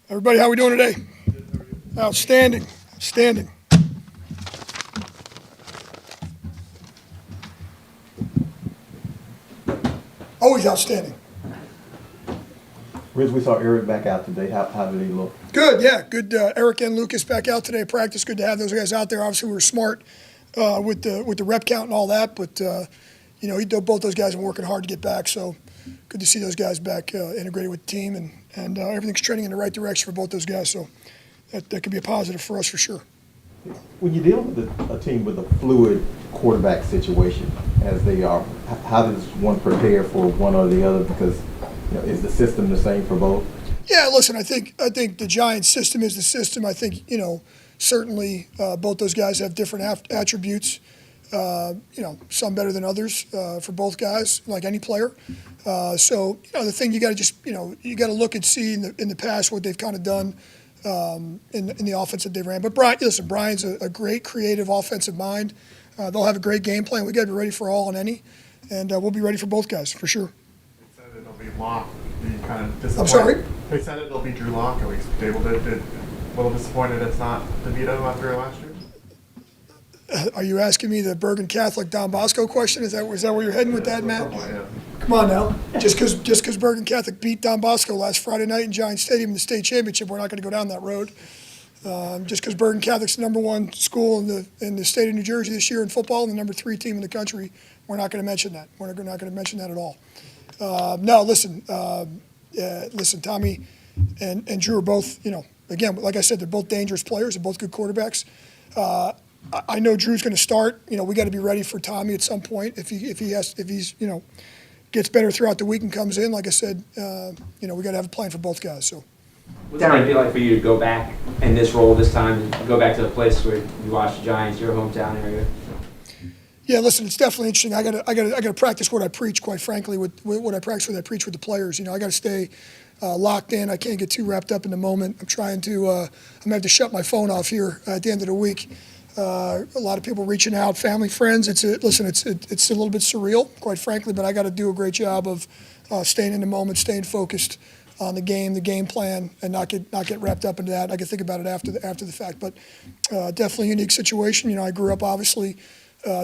Everybody, how we doing today? Outstanding, outstanding. Always outstanding. Riz, we saw Eric back out today. How did he look? Good, yeah, good. Eric and Lucas back out today at practice. Good to have those guys out there. Obviously, we were smart with the rep count and all that, but both those guys have been working hard to get back. So good to see those guys back integrated with the team, and everything's trending in the right direction for both those guys. So that could be a positive for us for sure. When you deal with a team with a fluid quarterback situation, as they are, how does one prepare for one or the other? Because is the system the same for both? Yeah, listen, I think the Giants' system is the system. I think certainly both those guys have different attributes. Some better than others for both guys, like any player. So the thing you got to you got to look and see in the past what they've kind of done in the offense that they ran. But Brian's a great creative offensive mind. They'll have a great game plan. We got to be ready for all and any, and we'll be ready for both guys for sure. They said it'll be Locke. Being kind of disappointed. I'm sorry? They said it'll be Drew Locke at least. Dable did a little disappointed it's not DeVito after last year. Are you asking me the Bergen Catholic Don Bosco question? Is that where you're heading with that, Matt? Yeah. Come on now. Just because Bergen Catholic beat Don Bosco last Friday night in Giants Stadium in the state championship, we're not going to go down that road. Just because Bergen Catholic's the #1 school in the state of New Jersey this year in football and the #3 team in the country, we're not going to mention that. We're not going to mention that at all. No, listen, Tommy and Drew are both, again, like I said, they're both dangerous players. They're both good quarterbacks. I know Drew's going to start. We got to be ready for Tommy at some point if he's gets better throughout the week and comes in. Like I said, we got to have a plan for both guys. So, what's it going to be like for you to go back in this role this time, go back to the place where you watched the Giants, your hometown area? Yeah, listen, it's definitely interesting. I got to practice what I preach. Quite frankly, with what I practice, what I preach with the players. I got to stay locked in. I can't get too wrapped up in the moment. I'm trying to. I'm gonna have to shut my phone off here at the end of the week. A lot of people reaching out, family, friends. It's a little bit surreal, quite frankly, but I got to do a great job of staying in the moment, staying focused on the game plan, and not get wrapped up into that. I can think about it after the fact, but definitely a unique situation. I grew up obviously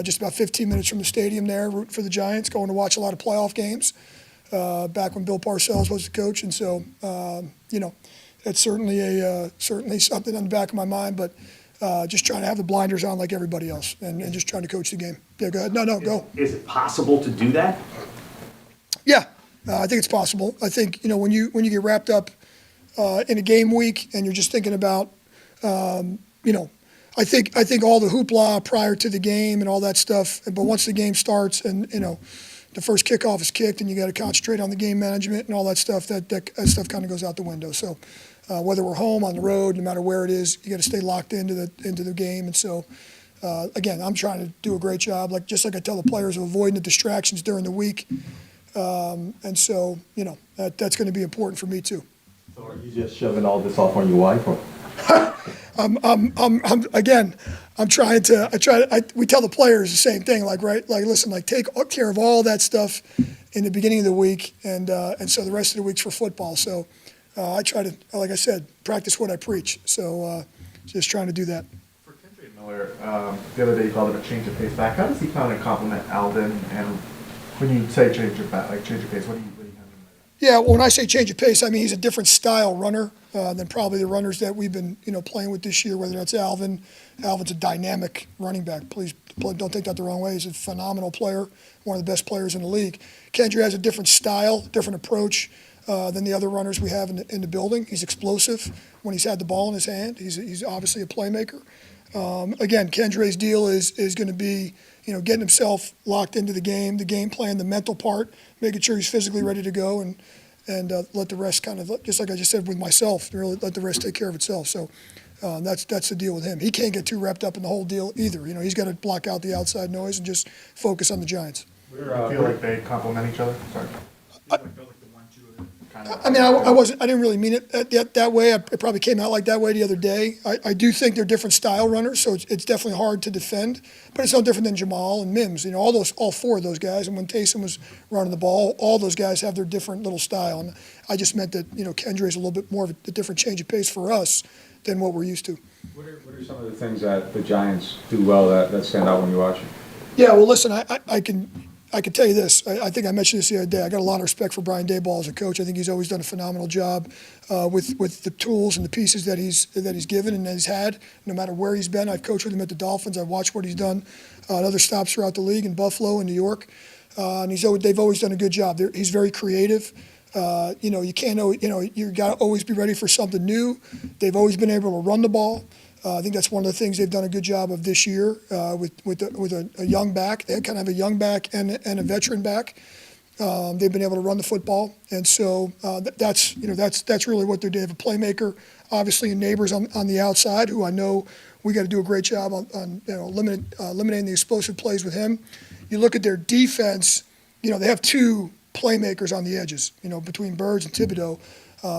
just about 15 minutes from the stadium there, rooting for the Giants, going to watch a lot of playoff games back when Bill Parcells was the coach, and so that's certainly something on the back of my mind, but. Just trying to have the blinders on like everybody else and just trying to coach the game. Yeah, go ahead. No, go. Is it possible to do that? Yeah, I think it's possible. I think, when you get wrapped up in a game week and you're just thinking about, I think all the hoopla prior to the game and all that stuff, but once the game starts and, the first kickoff is kicked and you got to concentrate on the game management and all that stuff, that stuff kind of goes out the window. So whether we're home, on the road, no matter where it is, you got to stay locked into the game. And so, again, I'm trying to do a great job, just like I tell the players, of avoiding the distractions during the week. And so, that's going to be important for me too. So are you just shoving all this off on your wife? Or? I'm trying to. We tell the players the same thing. Listen, take care of all that stuff in the beginning of the week, and so the rest of the week's for football. So I try to, like I said, practice what I preach. So just trying to do that. For Kendre Miller, the other day you called him a change of pace back. How does he kind of complement Alvin? And when you say change of pace, what do you have in mind? Yeah, well, when I say change of pace, I mean he's a different style runner than probably the runners that we've been, playing with this year. Whether that's Alvin, Alvin's a dynamic running back. Please don't take that the wrong way. He's a phenomenal player, one of the best players in the league. Kendre has a different style, different approach than the other runners we have in the building. He's explosive when he's had the ball in his hand. He's obviously a playmaker. Again, Kendre's deal is going to be, getting himself locked into the game plan, the mental part, making sure he's physically ready to go, and let the rest kind of, just like I just said with myself, really let the rest take care of itself. So that's the deal with him. He can't get too wrapped up in the whole deal either. He's got to block out the outside noise and just focus on the Giants. Do you feel like they complement each other? Sorry. I mean, I didn't really mean it that way. It probably came out like that way the other day. I do think they're different style runners, so it's definitely hard to defend. But it's no different than Jamal and Mims. All four of those guys. And when Taysom was running the ball, all those guys have their different little style. And I just meant that Kendre is a little bit more of a different change of pace for us than what we're used to. What are some of the things that the Giants do well that stand out when you watch them? Yeah, well, listen, I can tell you this. I think I mentioned this the other day. I got a lot of respect for Brian Daboll as a coach. I think he's always done a phenomenal job with the tools and the pieces that he's given and that he's had. No matter where he's been, I've coached with him at the Dolphins. I've watched what he's done at other stops throughout the league in Buffalo and New York, and they've always done a good job. He's very creative. You can't. You got to always be ready for something new. They've always been able to run the ball. I think that's one of the things they've done a good job of this year with a young back. They kind of have a young back and a veteran back. They've been able to run the football, and so that's really what they're doing. They have a playmaker, obviously, and neighbors on the outside, who I know we got to do a great job on eliminating the explosive plays with him. You look at their defense. They have two playmakers on the edges. Between Birds and Thibodeau.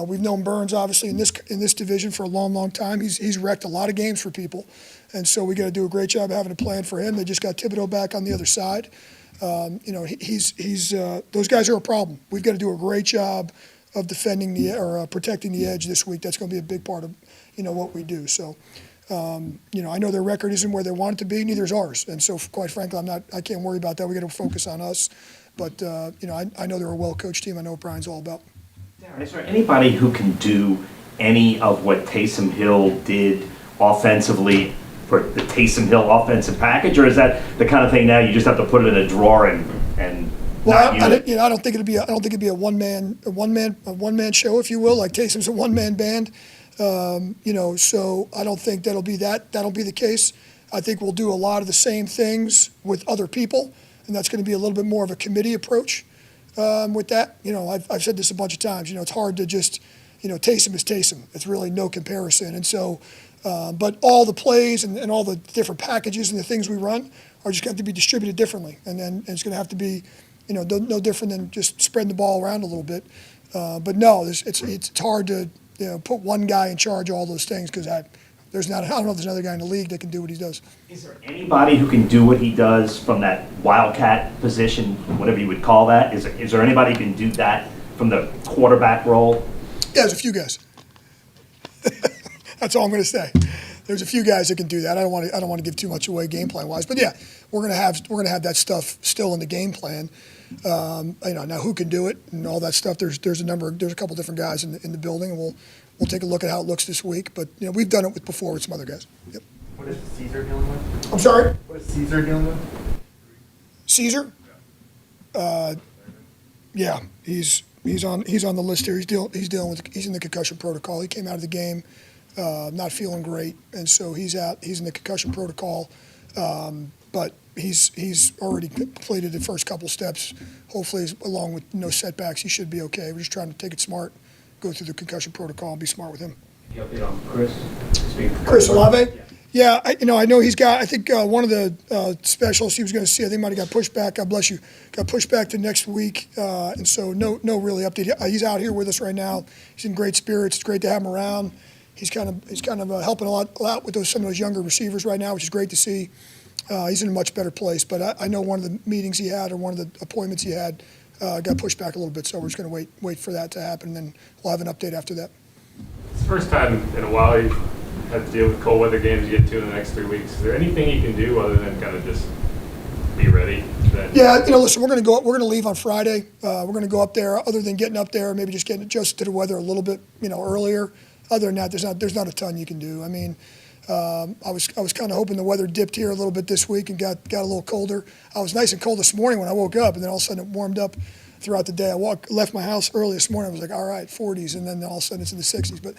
We've known Burns obviously in this division for a long time. He's wrecked a lot of games for people, and so we got to do a great job having a plan for him. They just got Thibodeau back on the other side. Those guys are a problem. We've got to do a great job of defending protecting the edge this week. That's going to be a big part of what we do. So I know their record isn't where they want it to be. Neither is ours, and so quite frankly, I can't worry about that. We got to focus on us. But I know they're a well-coached team. I know what Brian's all about. Darren, is there anybody who can do any of what Taysom Hill did offensively for the Taysom Hill offensive package, or is that the kind of thing now you just have to put it in a drawer and well, I don't think it'd be a one man show, if you will. Like Taysom's a one-man band, So I don't think that'll be the case. I think we'll do a lot of the same things with other people, and that's going to be a little bit more of a committee approach with that. I've said this a bunch of times. It's hard to just, Taysom is Taysom. It's really no comparison. And so, but all the plays and all the different packages and the things we run are just going to have to be distributed differently. And then it's going to have to be, no different than just spreading the ball around a little bit. But no, it's hard to put one guy in charge of all those things because I don't know if there's another guy in the league that can do what he does. Is there anybody who can do what he does from that wildcat position, whatever you would call that? Is there anybody who can do that from the quarterback role? Yeah, there's a few guys. That's all I'm going to say. There's a few guys that can do that. I don't want to give too much away game plan wise, but yeah, we're going to have that stuff still in the game plan. Now who can do it and all that stuff. There's a couple different guys in the building, and we'll take a look at how it looks this week. But we've done it before with some other guys. Yep. What is Caesar dealing with? I'm sorry. What is Caesar dealing with? Caesar. Yeah, he's on the list here. He's in the concussion protocol. He came out of the game not feeling great, and so he's out. He's in the concussion protocol, but he's already completed the first couple steps. Hopefully, along with no setbacks, he should be okay. We're just trying to take it smart, go through the concussion protocol, and be smart with him. The update on Chris? Chris Olave? Yeah, I know he's got. I think one of the specialists he was going to see, I think might have got pushed back. God bless you. Got pushed back to next week, and so no really update. He's out here with us right now. He's in great spirits. It's great to have him around. He's kind of helping a lot with some of those younger receivers right now, which is great to see. He's in a much better place. But I know one of the meetings he had or one of the appointments he had got pushed back a little bit. So we're just going to wait for that to happen, and then we'll have an update after that. It's the first time in a while you've had to deal with cold weather games you get to in the next 3 weeks. Is there anything you can do other than kind of just be ready? Yeah, listen, we're going to leave on Friday. We're going to go up there. Other than getting up there, maybe just getting adjusted to the weather a little bit, earlier. Other than that, there's not a ton you can do. I mean, I was kind of hoping the weather dipped here a little bit this week and got a little colder. I was nice and cold this morning when I woke up, and then all of a sudden it warmed up throughout the day. I left my house early this morning. I was like, all right, 40s, and then all of a sudden it's in the 60s. But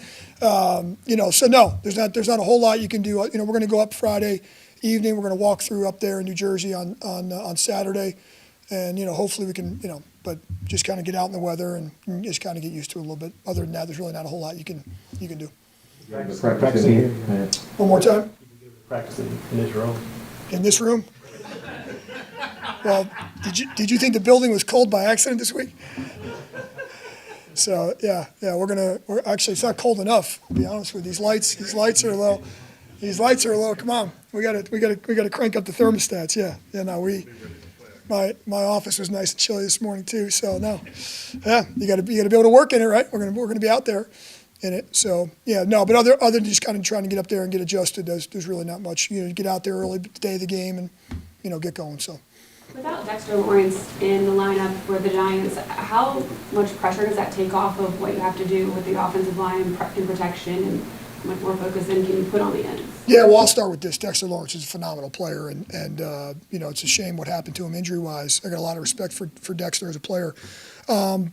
so no, there's not a whole lot you can do. We're going to go up Friday evening. We're going to walk through up there in New Jersey on Saturday, and hopefully we can but just kind of get out in the weather and just kind of get used to it a little bit. Other than that, there's really not a whole lot you can do. Practicing here. One more time. Practicing in this room. In this room. Well, did you think the building was cold by accident this week? So we're actually, it's not cold enough, to be honest with you. These lights are low. These lights are low. Come on, we got to crank up the thermostats. My office was nice and chilly this morning too. So no, you got to be able to work in it, right? We're gonna be out there in it. So but other than just kind of trying to get up there and get adjusted, there's really not much. You get out there early the day of the game and get going. So. Without Dexter Lawrence in the lineup for the Giants, how much pressure does that take off of what you have to do with the offensive line and protection, and how much more focus then can you put on the ends? Yeah, well, I'll start with this. Dexter Lawrence is a phenomenal player, and it's a shame what happened to him injury-wise. I got a lot of respect for Dexter as a player.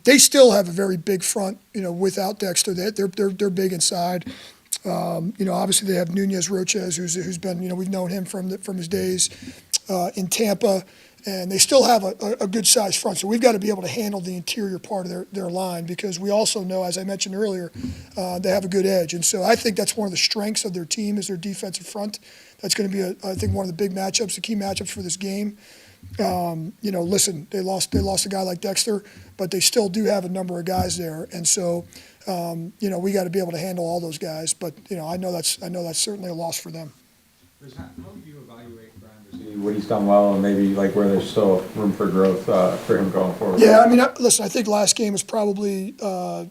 They still have a very big front, without Dexter. They're big inside. Obviously they have Nunez Roches, who's been, we've known him from his days in Tampa. And they still have a good-sized front, so we've got to be able to handle the interior part of their line, because we also know, as I mentioned earlier, they have a good edge. And so I think that's one of the strengths of their team is their defensive front. That's going to be, I think, one of the big matchups, the key matchups for this game. Listen, they lost a guy like Dexter, but they still do have a number of guys there. And so, we got to be able to handle all those guys. But, I know that's certainly a loss for them. How do you evaluate what he's done well, and maybe where there's still room for growth for him going forward? Yeah, listen, I think last game was probably a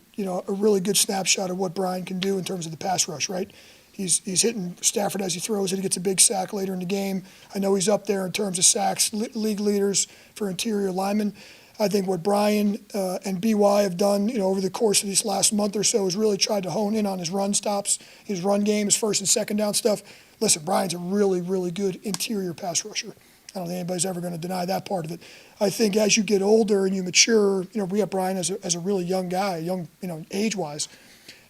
really good snapshot of what Brian can do in terms of the pass rush, right? He's hitting Stafford as he throws it. He gets a big sack later in the game. I know he's up there in terms of sacks, league leaders for interior linemen. I think what Brian and BY have done, over the course of this last month or so is really tried to hone in on his run stops, his run game, his first and second down stuff. Listen, Brian's a really, really good interior pass rusher. I don't think anybody's ever going to deny that part of it. I think as you get older and you mature, we have Brian as a really young guy, age-wise.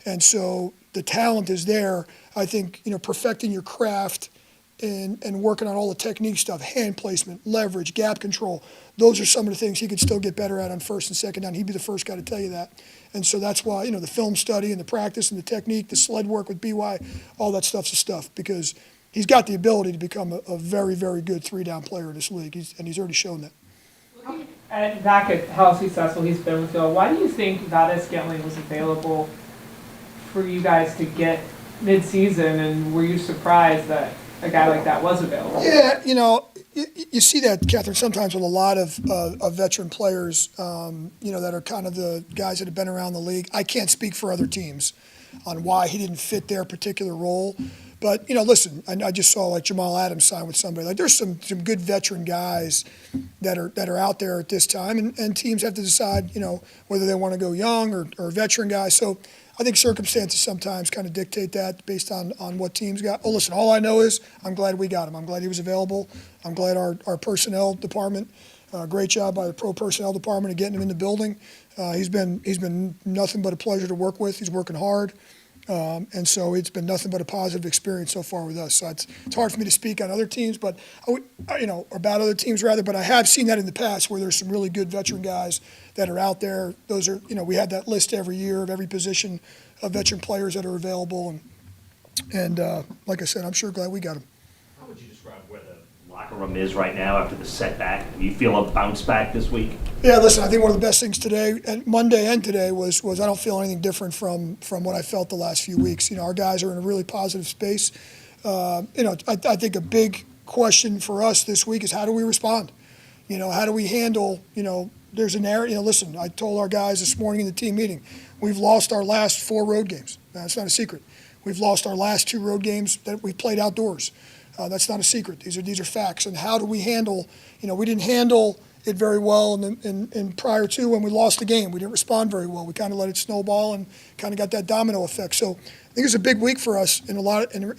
And so the talent is there. I think, perfecting your craft and working on all the technique stuff, hand placement, leverage, gap control, those are some of the things he could still get better at on first and second down. He'd be the first guy to tell you that. And so that's why, the film study and the practice and the technique, the sled work with BY, all that stuff's the stuff, because he's got the ability to become a very, very good three-down player in this league, and he's already shown that. Looking back at how successful he's been with y'all, why do you think Valdez-Scantling was available for you guys to get mid-season, and were you surprised that a guy like that was available? Yeah, you see that, Catherine, sometimes with a lot of veteran players, that are kind of the guys that have been around the league. I can't speak for other teams on why he didn't fit their particular role. But, listen, I just saw Jamal Adams sign with somebody. There's some good veteran guys that are out there at this time, and teams have to decide, whether they want to go young or veteran guys. So I think circumstances sometimes kind of dictate that based on what teams got. Oh, listen, all I know is I'm glad we got him. I'm glad he was available. I'm glad our personnel department, great job by the pro personnel department of getting him in the building. He's been nothing but a pleasure to work with. He's working hard. And so it's been nothing but a positive experience so far with us. So it's hard for me to speak on other teams, but or about other teams rather. But I have seen that in the past where there's some really good veteran guys that are out there. Those are, we had that list every year of every position of veteran players that are available. And like I said, I'm sure glad we got them. How would you describe where the locker room is right now after the setback? Do you feel a bounce back this week? Yeah, listen, I think one of the best things today, and Monday and today, was I don't feel anything different from what I felt the last few weeks. Our guys are in a really positive space. I think a big question for us this week is how do we respond? How do we handle, there's an area, listen, I told our guys this morning in the team meeting, we've lost our last 4 road games. That's not a secret. We've lost our last 2 road games that we played outdoors. That's not a secret. These are facts. And how do we handle, we didn't handle it very well in prior to when we lost the game. We didn't respond very well. We kind of let it snowball and kind of got that domino effect. So I think it's a big week for us in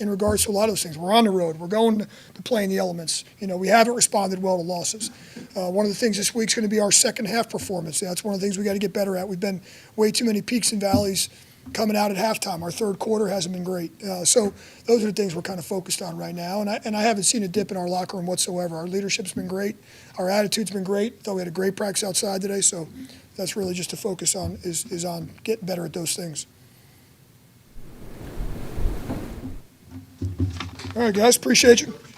regards to a lot of those things. We're on the road. We're going to play in the elements. We haven't responded well to losses. One of the things this week's going to be our second half performance. That's one of the things we got to get better at. We've been way too many peaks and valleys coming out at halftime. Our third quarter hasn't been great. So those are the things we're kind of focused on right now. And I haven't seen a dip in our locker room whatsoever. Our leadership's been great. Our attitude's been great. Thought we had a great practice outside today. So that's really just to focus on is on getting better at those things. All right, guys. Appreciate you.